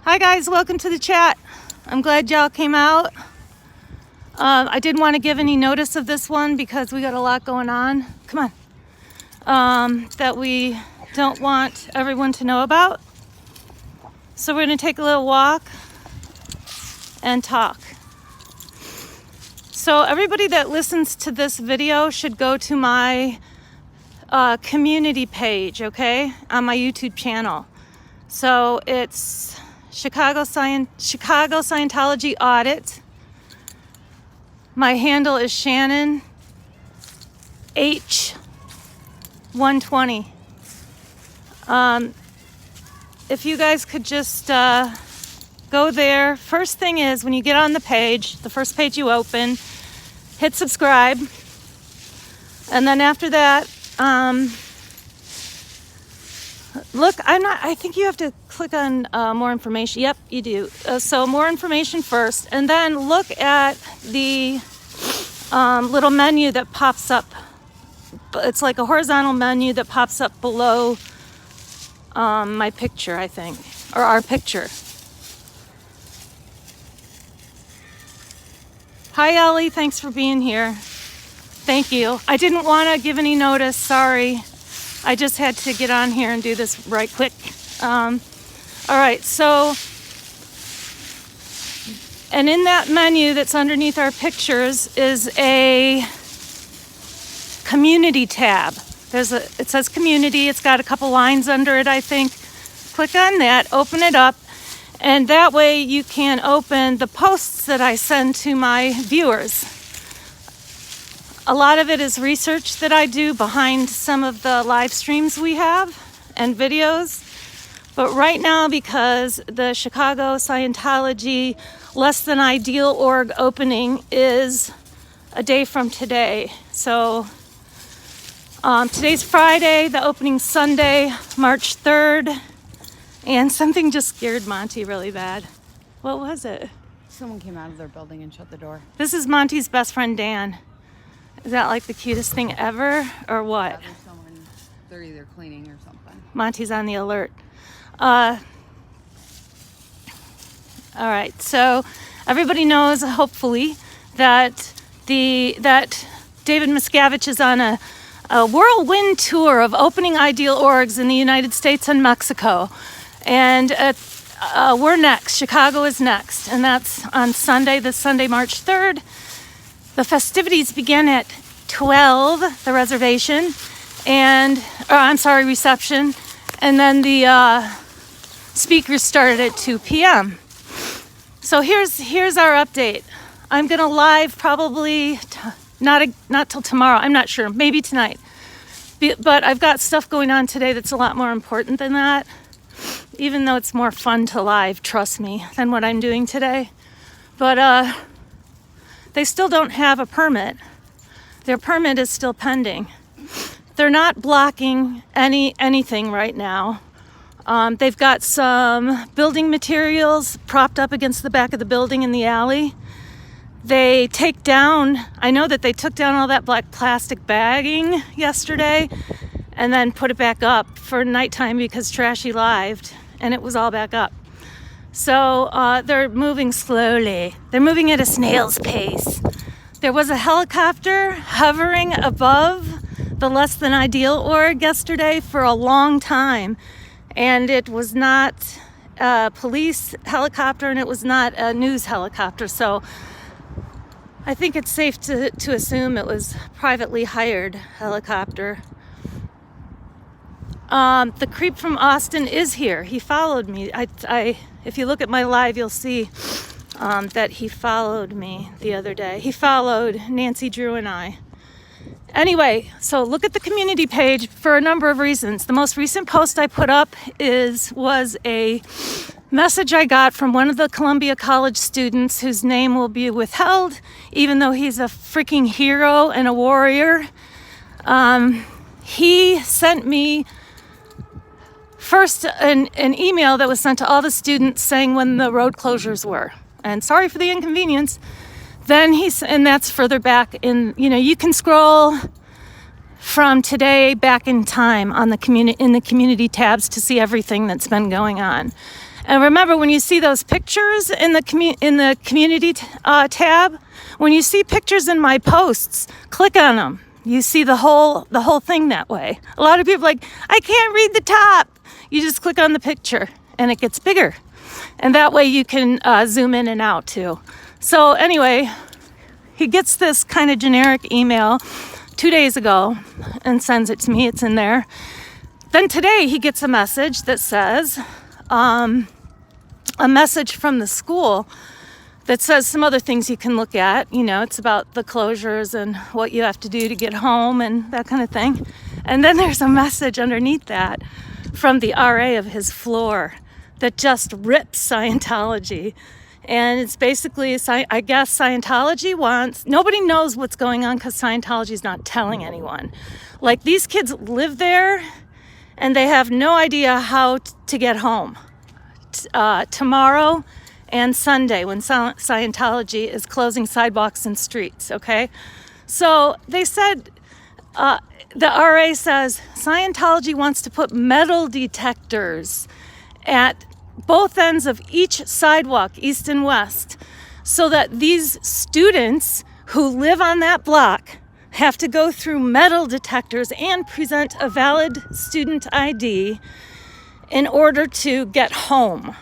Hi guys, welcome to the chat. I'm glad y'all came out. I didn't want to give any notice of this one because we got a lot going on. Come on. That we don't want everyone to know about. So we're going to take a little walk and talk. So everybody that listens to this video should go to my community page, okay, on my YouTube channel. So it's Chicago Scientology Audit. My handle is Shannon H120. If you guys could just go there. First thing is, when you get on the page, the first page you open, hit subscribe. And then after that, look, I think you have to click on more information. Yep, you do. So more information first, and then look at the little menu that pops up. It's like a horizontal menu that pops up below my picture, I think, or our picture. Hi, Ellie. Thanks for being here. Thank you. I didn't want to give any notice. Sorry. I just had to get on here and do this right quick. All right, so, and in that menu that's underneath our pictures is a community tab. It says community. It's got a couple lines under it, I think. Click on that, open it up, and that way you can open the posts that I send to my viewers. A lot of it is research that I do behind some of the live streams we have and videos. But right now, because the Chicago Scientology Less Than Ideal Org opening is a day from today. So today's Friday, the opening's Sunday, March 3rd. And something just scared Monty really bad. What was it? Someone came out of their building and shut the door. This is Monty's best friend, Dan. Is that like the cutest thing ever, or what? Yeah, there's someone, they're either cleaning or something. Monty's on the alert. All right, so everybody knows, hopefully, that David Miscavige is on a whirlwind tour of opening ideal orgs in the United States and Mexico. And we're next. Chicago is next. And that's on Sunday, this Sunday, March 3rd. The festivities begin at 12, the reservation, reception, and then the speakers started at 2 p.m. So here's our update. I'm gonna live probably not till tomorrow. I'm not sure, maybe tonight. But I've got stuff going on today that's a lot more important than that. Even though it's more fun to live, trust me, than what I'm doing today. But they still don't have a permit. Their permit is still pending. They're not blocking anything right now. They've got some building materials propped up against the back of the building in the alley. They take down, I know that they took down all that black plastic bagging yesterday and then put it back up for nighttime because Trashy lived and it was all back up. So they're moving slowly. They're moving at a snail's pace. There was a helicopter hovering above the Less Than Ideal org yesterday for a long time. And it was not a police helicopter and it was not a news helicopter. So I think it's safe to assume it was privately hired helicopter. The creep from Austin is here. He followed me. If you look at my live, you'll see that he followed me the other day. He followed Nancy Drew and I. Anyway, so look at the community page for a number of reasons. The most recent post I put up was a message I got from one of the Columbia College students whose name will be withheld, even though he's a freaking hero and a warrior. He sent me first an email that was sent to all the students saying when the road closures were. And sorry for the inconvenience. Then and that's further back in, you can scroll from today back in time on in the community tabs to see everything that's been going on. And remember, when you see those pictures in the community tab, when you see pictures in my posts, click on them. You see the whole thing that way. A lot of people are like, I can't read the top. You just click on the picture and it gets bigger. And that way you can zoom in and out too. So anyway, he gets this kind of generic email 2 days ago and sends it to me. It's in there. Then today he gets a message that says, a message from the school that says some other things you can look at. You know, it's about the closures and what you have to do to get home and that kind of thing. And then there's a message underneath that from the RA of his floor that just rips Scientology. And it's basically, I guess Scientology wants, nobody knows what's going on because Scientology is not telling anyone. Like, these kids live there and they have no idea how to get home. Tomorrow and Sunday, when Scientology is closing sidewalks and streets, okay? So they said, the RA says, Scientology wants to put metal detectors at both ends of each sidewalk, east and west, so that these students who live on that block have to go through metal detectors and present a valid student ID in order to get home.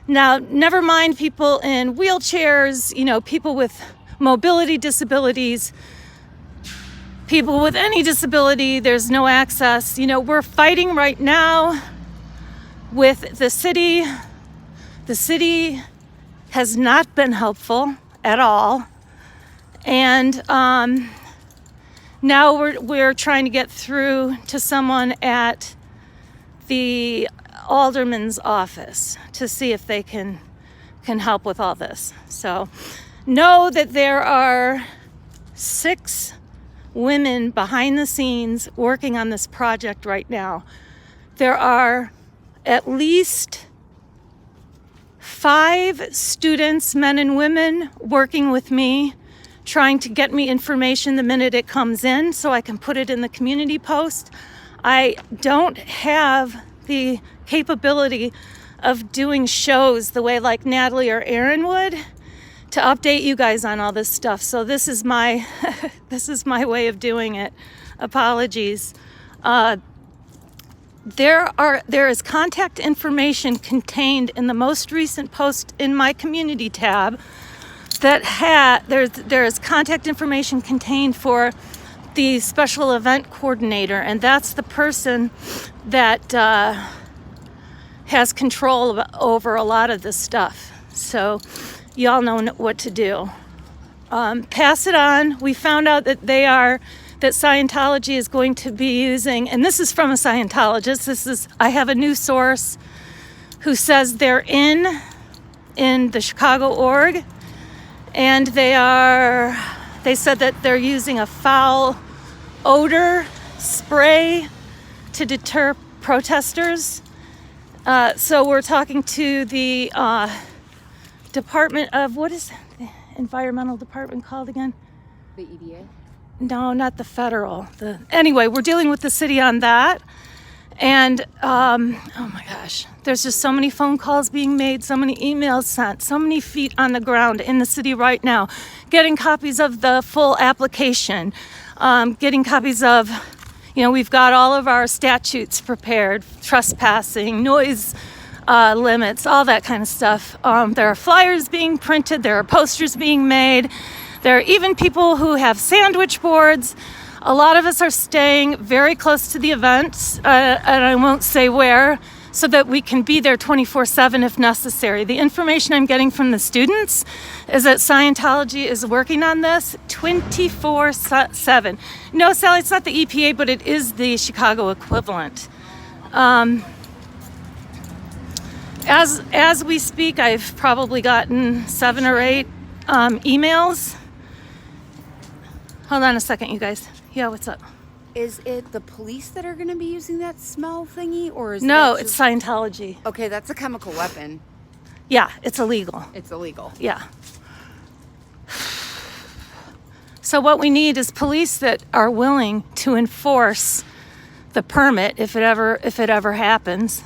Now, never mind people in wheelchairs, you know, people with mobility disabilities, people with any disability, there's no access. You know, we're fighting right now with the city. The city has not been helpful at all. And now we're trying to get through to someone at the alderman's office to see if they can help with all this. So know that there are 6 women behind the scenes working on this project right now. There are at least 5 students, men and women, working with me, trying to get me information the minute it comes in so I can put it in the community post. I don't have the capability of doing shows the way like Natalie or Aaron would to update you guys on all this stuff. So this is my this is my way of doing it. Apologies. There is contact information contained in the most recent post in my community tab that there is contact information contained for the special event coordinator, and that's the person that has control over a lot of this stuff. So y'all know what to do. Pass it on. We found out that that Scientology is going to be using, and this is from a Scientologist. I have a new source who says they're in the Chicago org, and they said that they're using a foul odor spray to deter protesters. So we're talking to the Department of, what is the environmental department called again? The EDA? No, not the federal. Anyway, we're dealing with the city on that. And, oh my gosh, there's just so many phone calls being made, so many emails sent, so many feet on the ground in the city right now, getting copies of the full application, getting copies of, you know, we've got all of our statutes prepared, trespassing, noise limits, all that kind of stuff. There are flyers being printed, there are posters being made. There are even people who have sandwich boards. A lot of us are staying very close to the events, and I won't say where, so that we can be there 24/7 if necessary. The information I'm getting from the students is that Scientology is working on this 24/7. No, Sally, it's not the EPA, but it is the Chicago equivalent. As we speak, I've probably gotten 7 or 8 emails. Hold on a second, you guys. Yeah, what's up? Is it the police that are going to be using that smell thingy, or is No, that it's Scientology. Okay, that's a chemical weapon. Yeah, it's illegal. It's illegal. Yeah. So what we need is police that are willing to enforce the permit if it ever happens.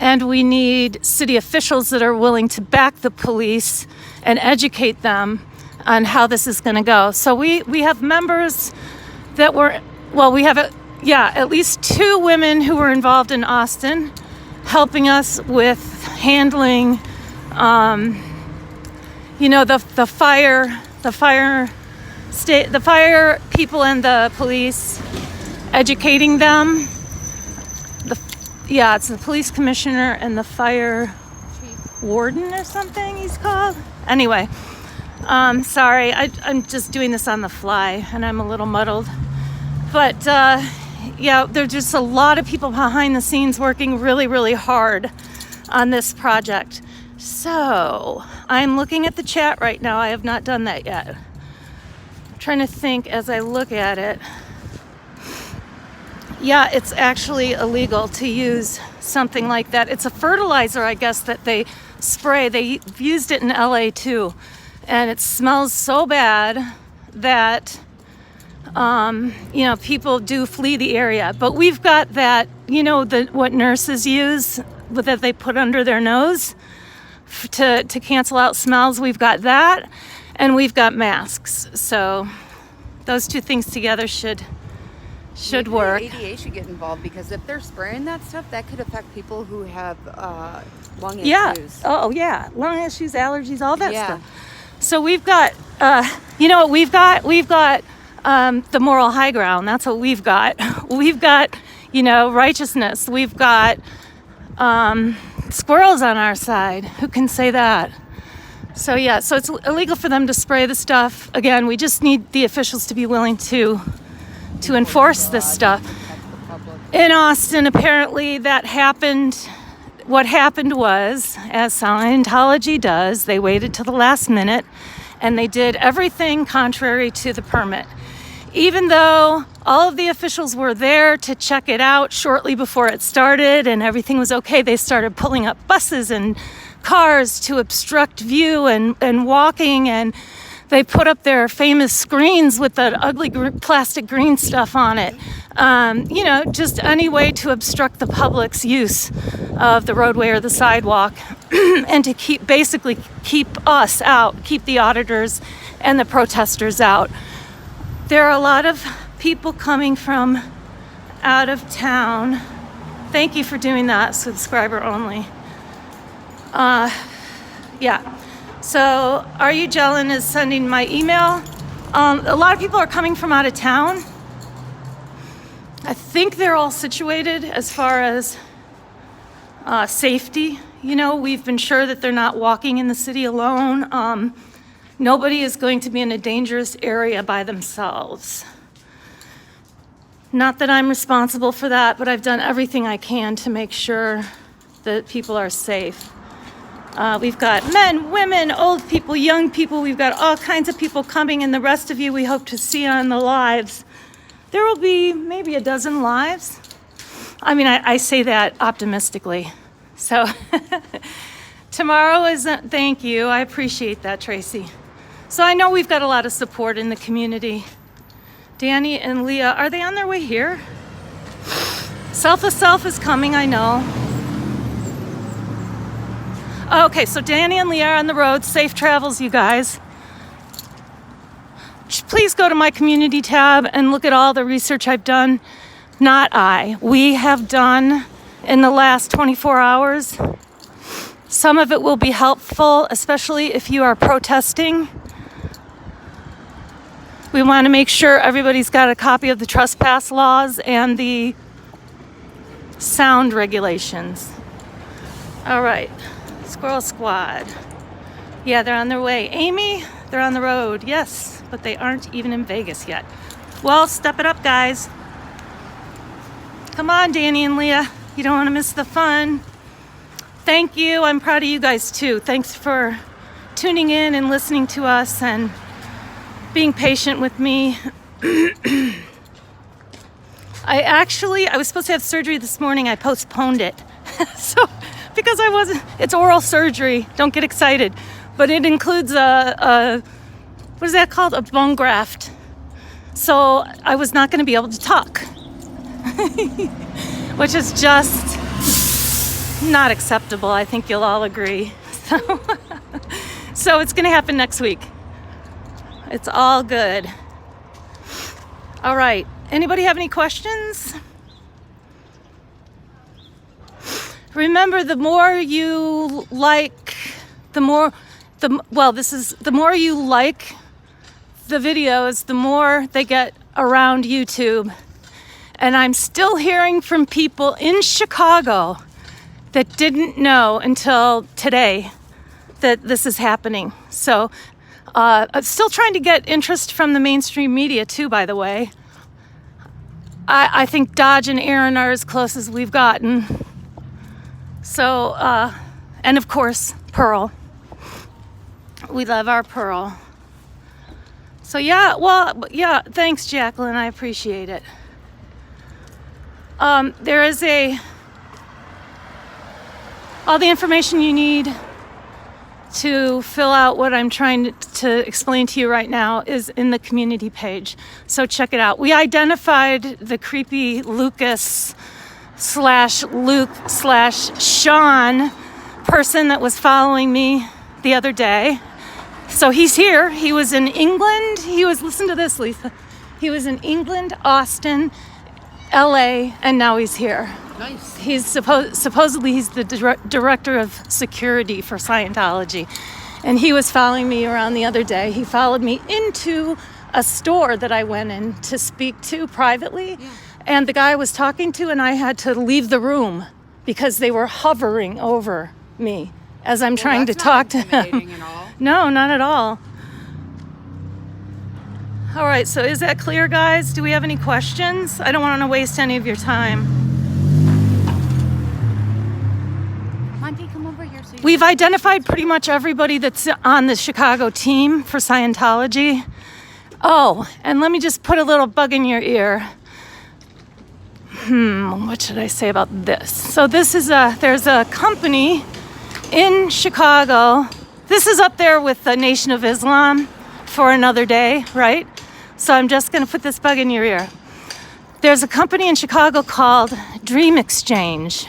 and we need city officials that are willing to back the police and educate them on how this is going to go. So we have members that were, well, we have at least 2 women who were involved in Austin, helping us with handling, the fire people and the police, educating them. It's the police commissioner and the fire warden or something he's called. Anyway, sorry, I'm just doing this on the fly and I'm a little muddled. But there's just a lot of people behind the scenes working really, really hard on this project. So I'm looking at the chat right now. I have not done that yet. I'm trying to think as I look at it. Yeah, it's actually illegal to use something like that. It's a fertilizer, I guess, that they spray. They've used it in LA too. And it smells so bad that, people do flee the area. But we've got that, what nurses use that they put under their nose to cancel out smells. We've got that, and we've got masks. So those 2 things together should work. ADA should get involved, because if they're spraying that stuff, that could affect people who have lung issues. Yeah. Oh, yeah. Lung issues, allergies, all that stuff. So we've got, what we've got? We've got the moral high ground. That's what we've got. We've got, righteousness. We've got squirrels on our side. Who can say that? So it's illegal for them to spray the stuff. Again, we just need the officials to be willing to enforce this stuff. In Austin, apparently that happened. What happened was, as Scientology does, they waited till the last minute and they did everything contrary to the permit. Even though all of the officials were there to check it out shortly before it started and everything was okay, they started pulling up buses and cars to obstruct view and walking, and they put up their famous screens with that ugly plastic green stuff on it. Just any way to obstruct the public's use of the roadway or the sidewalk and to keep us out, keep the auditors and the protesters out. There are a lot of people coming from out of town. Thank you for doing that, subscriber only. So, Are You Gelin is sending my email. A lot of people are coming from out of town. I think they're all situated as far as safety. We've been sure that they're not walking in the city alone. Nobody is going to be in a dangerous area by themselves. Not that I'm responsible for that, but I've done everything I can to make sure that people are safe. We've got men, women, old people, young people. We've got all kinds of people coming, and the rest of you we hope to see on the lives. There will be maybe a dozen lives. I mean, I say that optimistically. So tomorrow isn't, thank you. I appreciate that, Tracy. So I know we've got a lot of support in the community. Danny and Leah, are they on their way here? Self of Self is coming, I know. Okay, so Danny and Leah are on the road. Safe travels, you guys. Please go to my community tab and look at all the research I've done. We have done in the last 24 hours. Some of it will be helpful, especially if you are protesting. We want to make sure everybody's got a copy of the trespass laws and the sound regulations. All right, Squirrel Squad. Yeah, they're on their way. Amy, they're on the road. Yes, but they aren't even in Vegas yet. Well, step it up, guys. Come on, Danny and Leah. You don't want to miss the fun. Thank you. I'm proud of you guys, too. Thanks for tuning in and listening to us and being patient with me. I was supposed to have surgery this morning. I postponed it. Because it's oral surgery. Don't get excited. But it includes what is that called? A bone graft. So I was not going to be able to talk. Which is just not acceptable. I think you'll all agree. So it's going to happen next week. It's all good. All right. Anybody have any questions? Remember, the more you like, the more you like the videos, the more they get around YouTube. And I'm still hearing from people in Chicago that didn't know until today that this is happening. So I'm still trying to get interest from the mainstream media too, by the way. I think Dodge and Aaron are as close as we've gotten. So, and of course, Pearl. We love our Pearl. So yeah, thanks, Jacqueline. I appreciate it. There is all the information you need to fill out what I'm trying to explain to you right now is in the community page. So check it out. We identified the creepy Lucas /Luke/Sean person that was following me the other day. So he's here. He was in England. Listen to this, Lisa. He was in England, Austin, LA, and now he's here. Nice. He's supposedly he's the director of security for Scientology. And he was following me around the other day. He followed me into a store that I went in to speak to privately. Yeah. And the guy I was talking to, and I had to leave the room because they were hovering over me as I'm trying to talk to him. At all. No, not at all. All right, so is that clear, guys? Do we have any questions? I don't want to waste any of your time. Monty, come over here. So We've identified pretty much everybody that's on the Chicago team for Scientology. Oh, and let me just put a little bug in your ear. What should I say about this? So there's a company in Chicago. This is up there with the Nation of Islam for another day, right? So I'm just going to put this bug in your ear. There's a company in Chicago called Dream Exchange.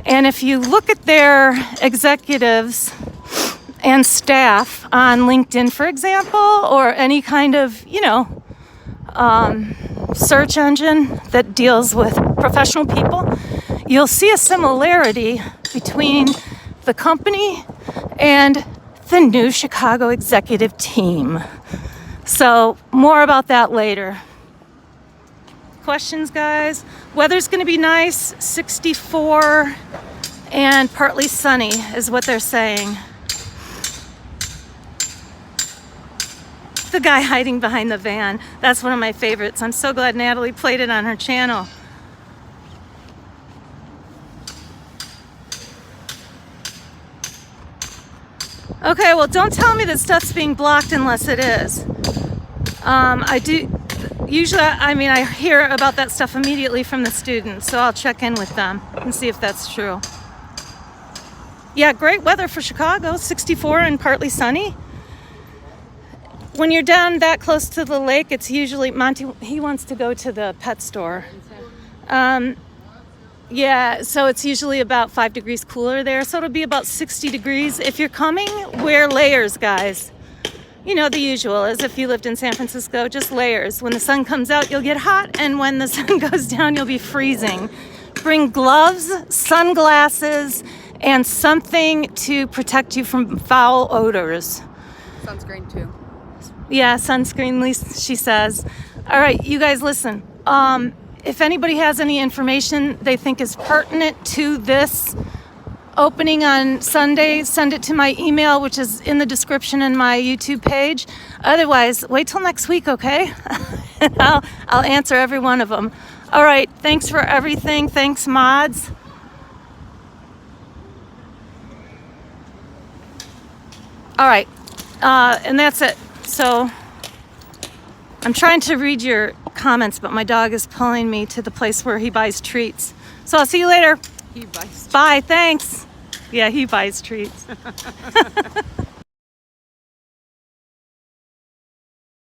And if you look at their executives and staff on LinkedIn, for example, or any kind of, search engine that deals with professional people, you'll see a similarity between the company and the new Chicago executive team. So more about that later. Questions, guys? Weather's going to be nice, 64 and partly sunny is what they're saying. The guy hiding behind the van. That's one of my favorites. I'm so glad Natalie played it on her channel. Okay, well, don't tell me that stuff's being blocked unless it is. I hear about that stuff immediately from the students, so I'll check in with them and see if that's true. Yeah, great weather for Chicago, 64 and partly sunny. When you're down that close to the lake, it's usually, Monty, he wants to go to the pet store. Yeah, so it's usually about 5 degrees cooler there, so it'll be about 60 degrees. If you're coming, wear layers, guys. You know, the usual, as if you lived in San Francisco, just layers. When the sun comes out, you'll get hot, and when the sun goes down, you'll be freezing. Bring gloves, sunglasses, and something to protect you from foul odors. Sunscreen, too. Yeah, sunscreen, at least she says. All right, you guys listen. If anybody has any information they think is pertinent to this opening on Sunday, send it to my email, which is in the description in my YouTube page. Otherwise, wait till next week, okay? I'll answer every one of them. All right, thanks for everything. Thanks, mods. All right, and that's it. So I'm trying to read your comments, but my dog is pulling me to the place where he buys treats. So I'll see you later. He buys. Bye, thanks. Yeah, he buys treats.